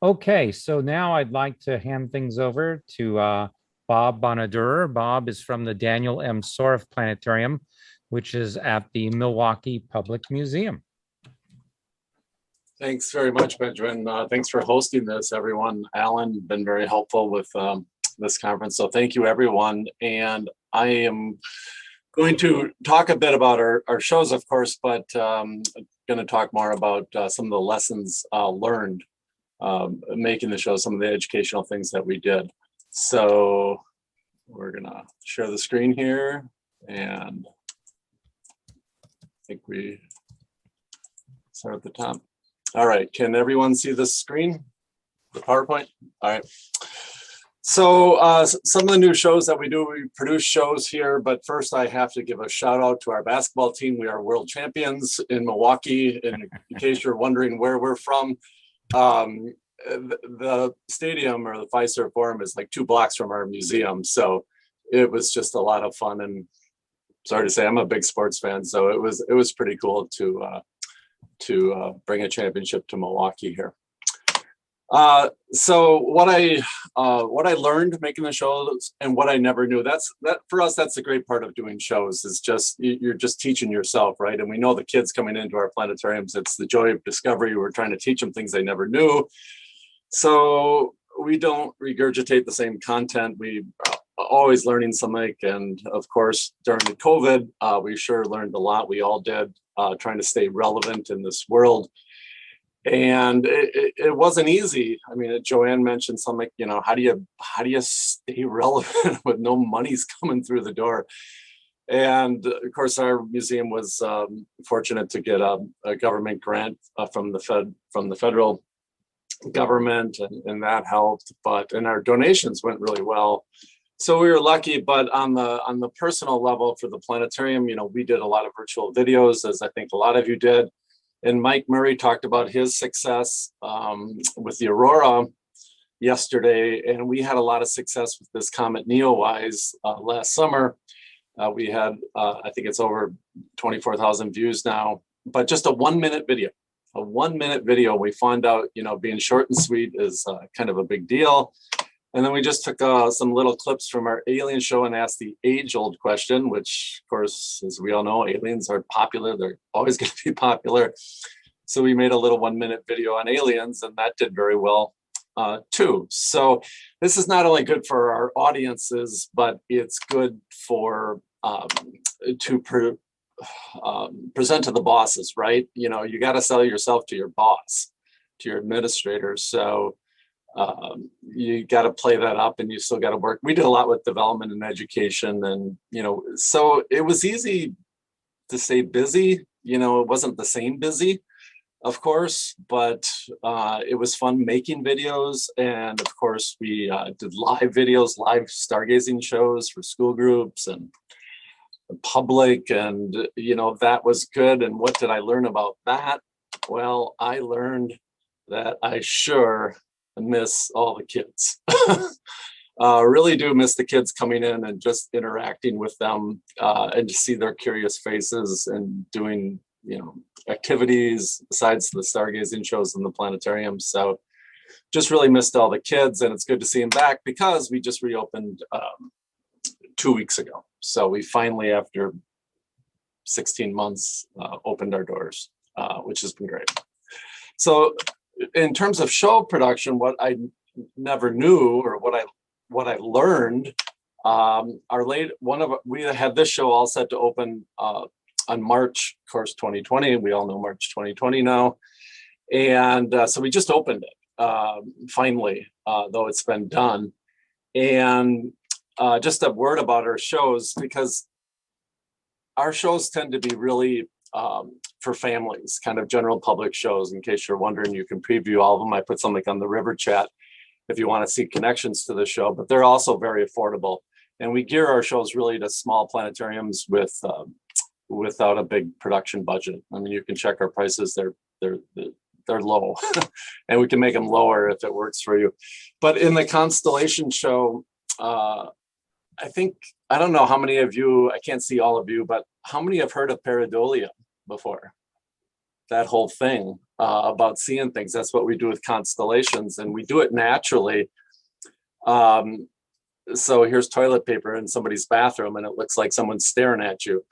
Okay, so now I'd like to hand things over to Bob Bonadurer. Bob is from the Daniel M. Soref Planetarium, which is at the Milwaukee Public Museum. Thanks very much, Benjamin. Thanks for hosting this, everyone. Alan, been very helpful with this conference, so thank you, everyone. And I am going to talk a bit about our shows, of course, but going to talk more about some of the lessons learned making the show, some of the educational things that we did. So we're gonna share the screen here, and I think we start at the top. All right, can everyone see the screen, the PowerPoint? All right. So some of the new shows that we do, we produce shows here, but first I have to give a shout out to our basketball team. We are world champions in Milwaukee, in case you're wondering where we're from. The stadium, or the Fiserv Forum, is like 2 blocks from our museum. So it was just a lot of fun, and sorry to say, I'm a big sports fan. So it was pretty cool to bring a championship to Milwaukee here. So what I learned making the shows and what I never knew, that for us, that's the great part of doing shows, is just, you're just teaching yourself, right? And we know the kids coming into our planetariums, it's the joy of discovery. We're trying to teach them things they never knew. So we don't regurgitate the same content. We always learning something. And of course, during the COVID, we sure learned a lot. We all did, trying to stay relevant in this world. And it wasn't easy. I mean, Joanne mentioned something, how do you stay relevant with no money's coming through the door? And of course, our museum was fortunate to get a government grant from the federal government, and that helped. And our donations went really well. So we were lucky. But on the personal level for the planetarium, we did a lot of virtual videos, as I think a lot of you did. And Mike Murray talked about his success with the Aurora yesterday, and we had a lot of success with this comet Neowise last summer. We had, I think it's over 24,000 views now, but just a 1-minute video. A 1-minute video. We found out, being short and sweet is kind of a big deal. And then we just took some little clips from our alien show and asked the age-old question, which, of course, as we all know, aliens are popular. They're always going to be popular. So we made a little 1-minute video on aliens, and that did very well, too. So this is not only good for our audiences, but it's good for present to the bosses, right? You got to sell yourself to your boss, to your administrator. So you got to play that up, and you still got to work. We did a lot with development and education, and so it was easy to stay busy. It wasn't the same busy, of course, but it was fun making videos. And of course, we did live videos, live stargazing shows for school groups and the public, and that was good. And what did I learn about that? Well, I learned that I sure miss all the kids. Really do miss the kids coming in and just interacting with them, and to see their curious faces and doing activities besides the stargazing shows in the planetarium. So just really missed all the kids, and it's good to see them back because we just reopened 2 weeks ago. So we finally, after 16 months, opened our doors, which has been great. So in terms of show production, what I never knew, or what I learned, we had this show all set to open on March, of course, 2020. We all know March 2020 now, and so we just opened it finally, though it's been done. And just a word about our shows, because our shows tend to be really for families, kind of general public shows. In case you're wondering, you can preview all of them. I put something on the River Chat if you want to see connections to the show, but they're also very affordable. And we gear our shows really to small planetariums without a big production budget. I mean, you can check our prices. They're low, and we can make them lower if it works for you. But in the Constellation show, I don't know how many of you, I can't see all of you, but how many have heard of pareidolia before? that whole thing about seeing things. That's what we do with constellations, and we do it naturally. So here's toilet paper in somebody's bathroom, and it looks like someone's staring at you.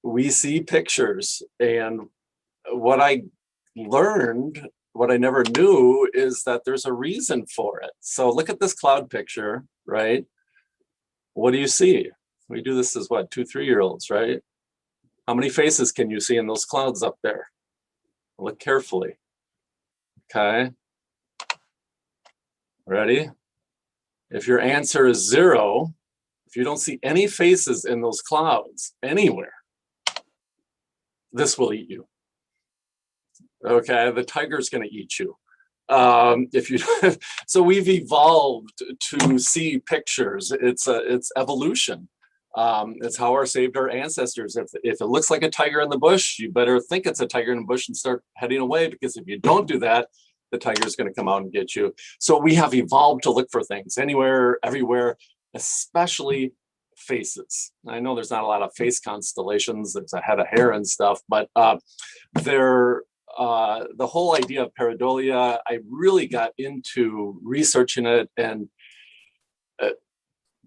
We see pictures, and what I learned, what I never knew, is that there's a reason for it. So look at this cloud picture, right? What do you see? We do this as what, 2-3-year-olds, right? How many faces can you see in those clouds up there? Look carefully. Okay. Ready? If your answer is 0, if you don't see any faces in those clouds anywhere, this will eat you. Okay, the tiger's going to eat you. If you so we've evolved to see pictures. It's evolution. It's how saved our ancestors. If it looks like a tiger in the bush, you better think it's a tiger in the bush and start heading away, because if you don't do that, the tiger is going to come out and get you. So we have evolved to look for things anywhere, everywhere, especially faces. I know there's not a lot of face constellations. There's a head of hair and stuff, but the whole idea of pareidolia, I really got into researching it, and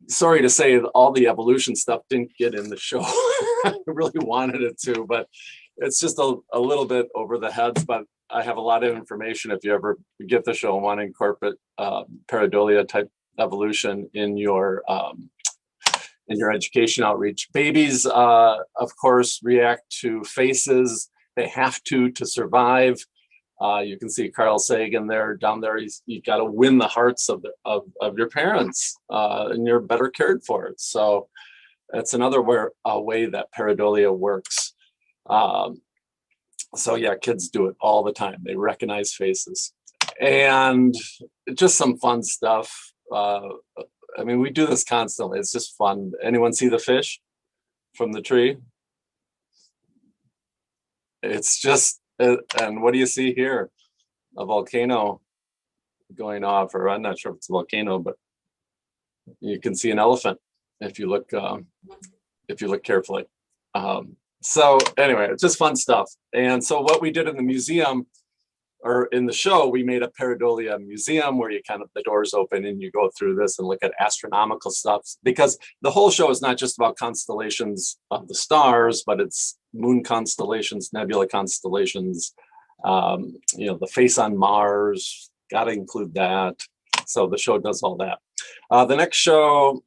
sorry to say, all the evolution stuff didn't get in the show. I really wanted it to, but it's just a little bit over the heads. But I have a lot of information if you ever get the show and want to incorporate pareidolia type evolution in your education outreach. Babies, of course, react to faces. They have to survive. You can see Carl Sagan there, down there. You got to win the hearts of your parents, and you're better cared for it. So that's another way that pareidolia works. So yeah, kids do it all the time. They recognize faces, and just some fun stuff. I mean, we do this constantly. It's just fun. Anyone see the fish from the tree? It's just, and what do you see here? A volcano going off, or I'm not sure if it's a volcano, but you can see an elephant if you look carefully. So anyway, it's just fun stuff. And so what we did in the museum, or in the show, we made a pareidolia museum where you the doors open and you go through this and look at astronomical stuff, because the whole show is not just about constellations of the stars, but it's moon constellations, nebula constellations, the face on Mars, got to include that. So the show does all that. The next show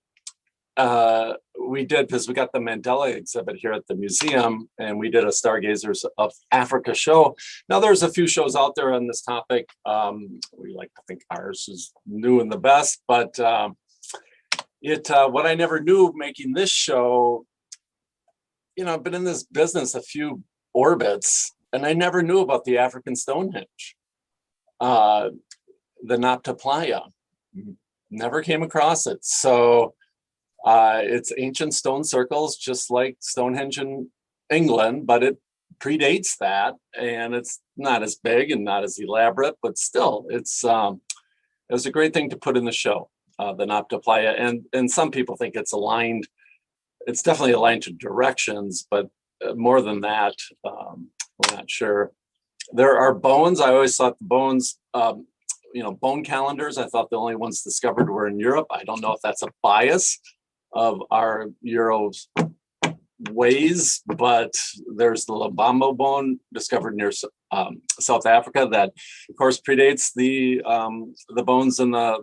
we did, because we got the Mandela exhibit here at the museum, and we did a Stargazers of Africa show. Now there's a few shows out there on this topic. We like to think ours is new and the best, but what I never knew making this show, I've been in this business a few orbits, and I never knew about the African Stonehenge, the Nabta Playa. Never came across it. So it's ancient stone circles, just like Stonehenge in England, but it predates that, and it's not as big and not as elaborate, but still, it was a great thing to put in the show, the Nabta Playa. And some people think it's aligned. It's definitely aligned to directions, but more than that, we're not sure. There are bones. I always thought the bones, bone calendars, I thought the only ones discovered were in Europe. I don't know if that's a bias of our Euro's ways, but there's the Lubambo bone discovered near South Africa that, of course, predates the bones in the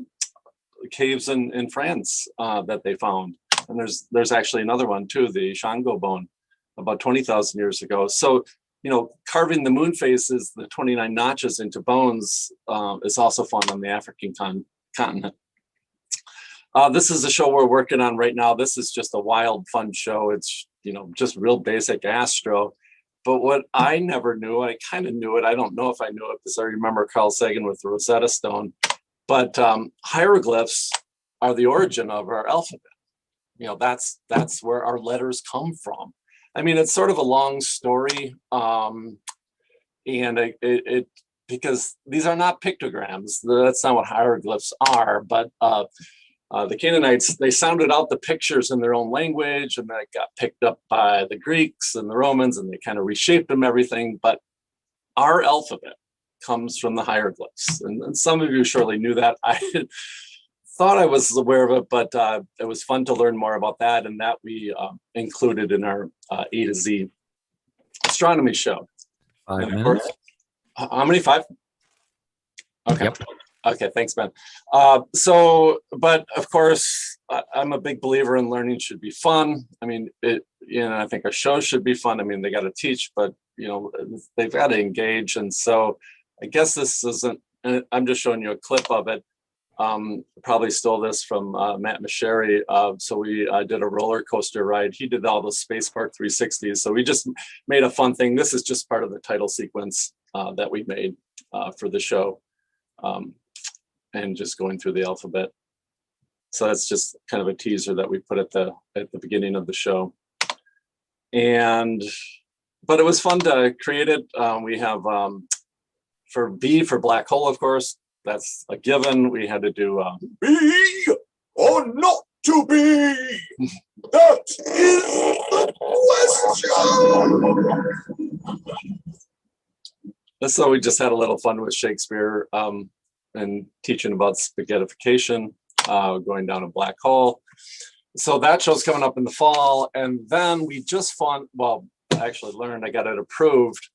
caves in France that they found. And there's actually another one too, the Shango bone, about 20,000 years ago. So, carving the moon faces, the 29 notches into bones, is also found on the African continent. This is a show we're working on right now. This is just a wild, fun show. It's, just real basic astro. But what I never knew, I kind of knew it. I don't know if I knew it because I remember Carl Sagan with the Rosetta Stone. But hieroglyphs are the origin of our alphabet. That's where our letters come from. I mean, it's sort of a long story. And because these are not pictograms. That's not what hieroglyphs are. But The Canaanites, they sounded out the pictures in their own language, and that got picked up by the Greeks and the Romans, and they kind of reshaped them, everything. But our alphabet comes from the hieroglyphs. And some of you surely knew that. I thought I was aware of it, but it was fun to learn more about that. And that we included in our A to Z astronomy show. 5 minutes. How many? 5? Okay. Yep. Okay, thanks, Ben. But of course, I'm a big believer in learning should be fun. I mean, I think our show should be fun. I mean, they got to teach, but they've got to engage. And so I guess this isn't, I'm just showing you a clip of it. Probably stole this from Matt Masheri. So we did a roller coaster ride. He did all the Space Park 360s. So we just made a fun thing. This is just part of the title sequence that we made for the show. And just going through the alphabet. So that's just kind of a teaser that we put at the beginning of the show. But it was fun to create it. We have for B for black hole, of course, that's a given. We had to do be or not to be. That is the question. So we just had a little fun with Shakespeare. And teaching about spaghettification, going down a black hole. So that show's coming up in the fall. And then we just I got it approved.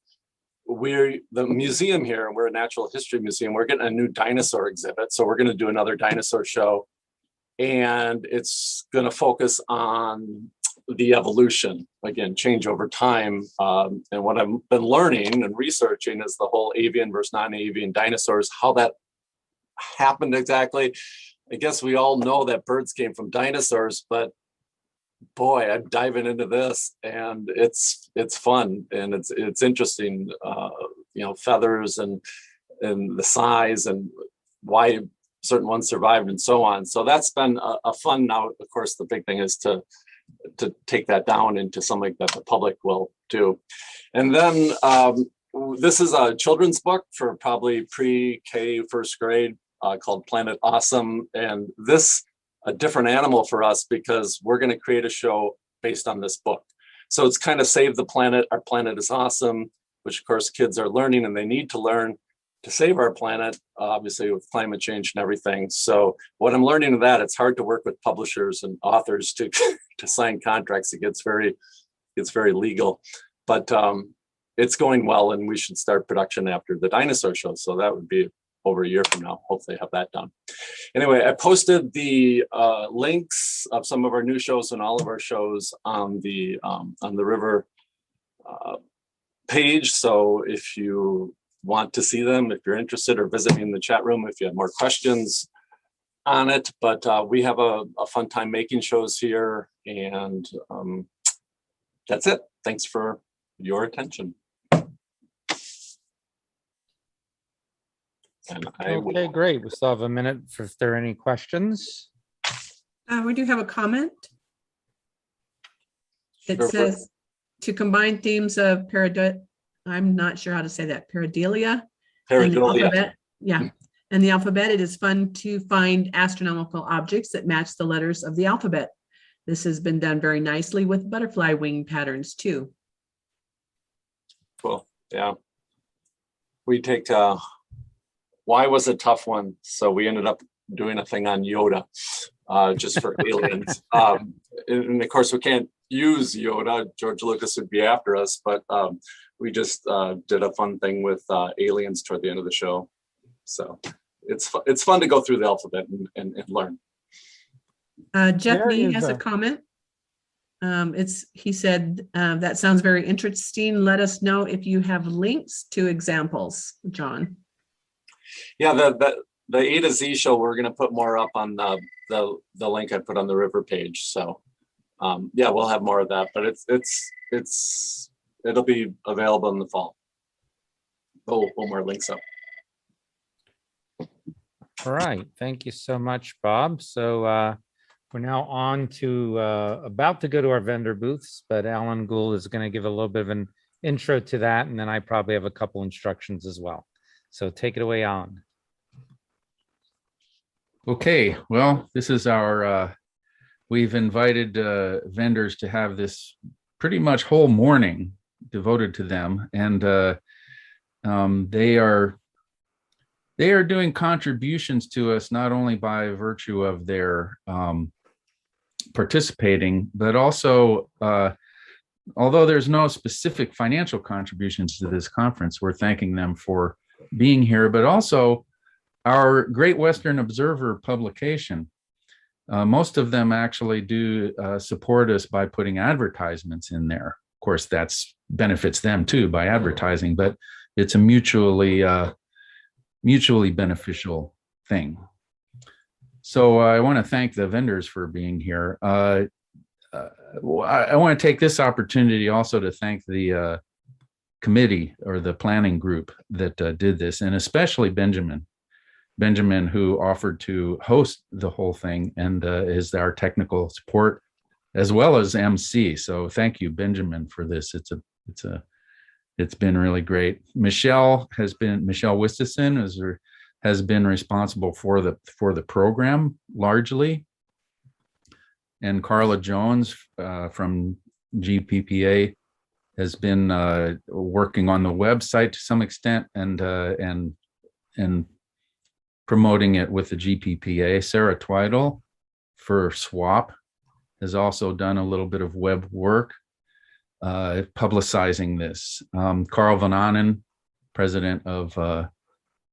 We're the museum here, and we're a natural history museum. We're getting a new dinosaur exhibit. So we're going to do another dinosaur show. And it's going to focus on the evolution, again, change over time. And what I've been learning and researching is the whole avian versus non-avian dinosaurs, how that happened exactly. I guess we all know that birds came from dinosaurs, but boy, I'm diving into this, and it's fun and it's interesting. Feathers and the size and why certain ones survived and so on. So that's been a fun. Now, of course, the big thing is to take that down into something that the public will do, and then. This is a children's book for probably pre-K first grade called Planet Awesome. And this a different animal for us because we're going to create a show based on this book. So it's kind of Save the Planet. Our planet is awesome, which of course kids are learning and they need to learn to save our planet, obviously with climate change and everything. So what I'm learning of that, it's hard to work with publishers and authors to sign contracts. It gets very legal, but it's going well, and we should start production after the dinosaur show. So that would be over a year from now. Hopefully have that done. Anyway, I posted the links of some of our new shows and all of our shows on the River page. So if you want to see them, if you're interested, or visit me in the chat room if you have more questions on it. But we have a fun time making shows here, and that's it. Thanks for your attention. Okay, great. We still have a minute if there are any questions. We do have a comment. It says to combine themes of I'm not sure how to say that, pareidolia. Pareidolia. Yeah. And the alphabet, it is fun to find astronomical objects that match the letters of the alphabet. This has been done very nicely with butterfly wing patterns too. Cool. Yeah. We take Y was a tough one, so we ended up doing a thing on Yoda, just for aliens. And of course, we can't use Yoda. George Lucas would be after us, but we just did a fun thing with aliens toward the end of the show. So it's fun to go through the alphabet and learn. Jeff Nee has a comment. He said, that sounds very interesting. Let us know if you have links to examples, John. Yeah, the A to Z show, we're going to put more up on the link I put on the River page. So yeah, we'll have more of that, but it'll be available in the fall. We'll more links up. All right, thank you so much, Bob. So we're now on to about to go to our vendor booths, but Alan Gould is going to give a little bit of an intro to that, and then I probably have a couple instructions as well. So take it away, Alan. Okay, well, this is our, we've invited vendors to have this pretty much whole morning devoted to them. And they are doing contributions to us, not only by virtue of their participating, but also, although there's no specific financial contributions to this conference, we're thanking them for being here, but also our Great Western Observer publication. Most of them actually do support us by putting advertisements in there. Of course, that's benefits them too by advertising, but it's a mutually beneficial thing. So I want to thank the vendors for being here. I want to take this opportunity also to thank the committee or the planning group that did this, and especially Benjamin, who offered to host the whole thing and is our technical support as well as MC. So thank you, Benjamin, for this. It's been really great. Michelle Wistison has been responsible for the program largely, and Carla Jones from GPPA has been working on the website to some extent and promoting it with the GPPA. Sarah Twidle for SWAP has also done a little bit of web work publicizing this. Carl Van Anen, president of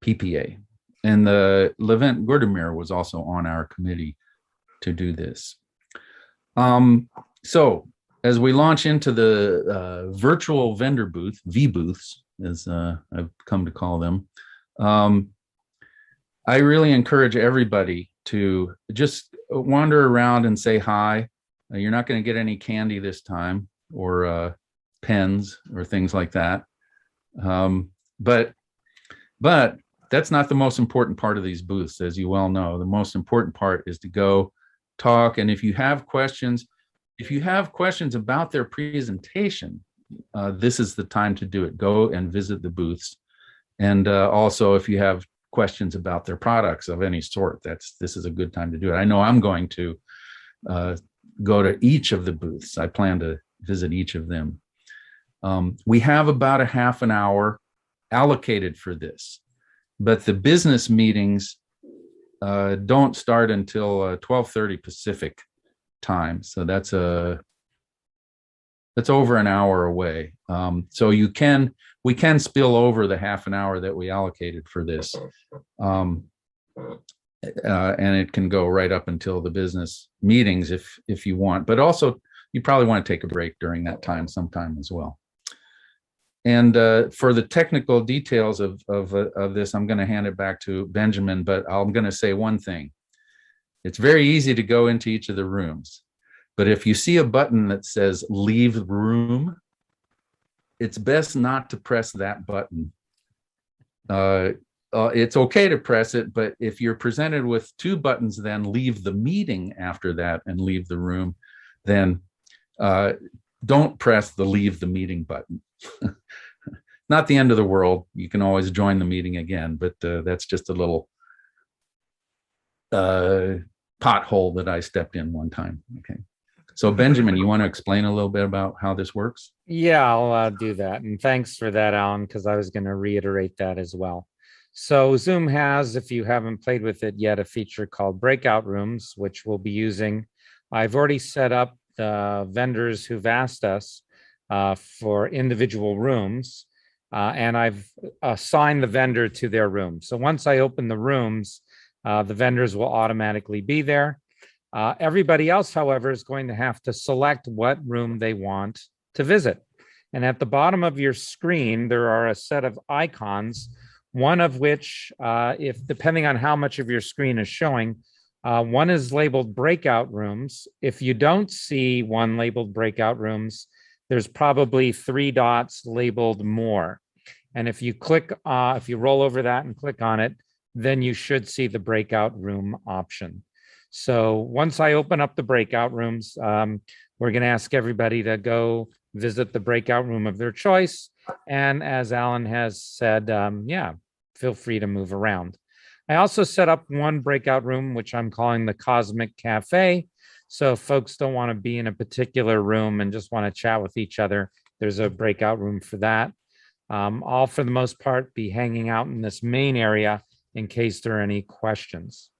PPA. And the Levent Gordemir was also on our committee to do this. So as we launch into the virtual vendor booth, V-booths, as I've come to call them, I really encourage everybody to just wander around and say hi. You're not going to get any candy this time or pens or things like that. But that's not the most important part of these booths, as you well know. The most important part is to go talk. And if you have questions about their presentation, this is the time to do it. Go and visit the booths. And also, if you have questions about their products of any sort, this is a good time to do it. I know I'm going to go to each of the booths. I plan to visit each of them. We have about a half an hour allocated for this, but the business meetings don't start until 12:30 Pacific time. So that's over an hour away. So we can spill over the half an hour that we allocated for this. And it can go right up until the business meetings if you want, but also you probably want to take a break during that time sometime as well. And for the technical details of this, I'm going to hand it back to Benjamin, but I'm going to say one thing. It's very easy to go into each of the rooms, but if you see a button that says leave the room, it's best not to press that button. It's okay to press it, but if you're presented with two buttons, then leave the meeting after that and leave the room, then don't press the leave the meeting button. Not the end of the world. You can always join the meeting again, but that's just a little pothole that I stepped in one time. Okay. So Benjamin, you want to explain a little bit about how this works? Yeah, I'll do that. And thanks for that, Alan, because I was going to reiterate that as well. So Zoom has, if you haven't played with it yet, a feature called breakout rooms, which we'll be using. I've already set up the vendors who've asked us for individual rooms, and I've assigned the vendor to their room. So once I open the rooms, the vendors will automatically be there. Everybody else, however, is going to have to select what room they want to visit. And at the bottom of your screen, there are a set of icons, one of which, if depending on how much of your screen is showing, one is labeled breakout rooms. If you don't see one labeled breakout rooms, there's probably 3 dots labeled more. And if you click, if you roll over that and click on it, then you should see the breakout room option. So once I open up the breakout rooms, we're going to ask everybody to go visit the breakout room of their choice. And as Alan has said, yeah, feel free to move around. I also set up one breakout room, which I'm calling the Cosmic Cafe. So if folks don't want to be in a particular room and just want to chat with each other, there's a breakout room for that. I'll, for the most part, be hanging out in this main area in case there are any questions.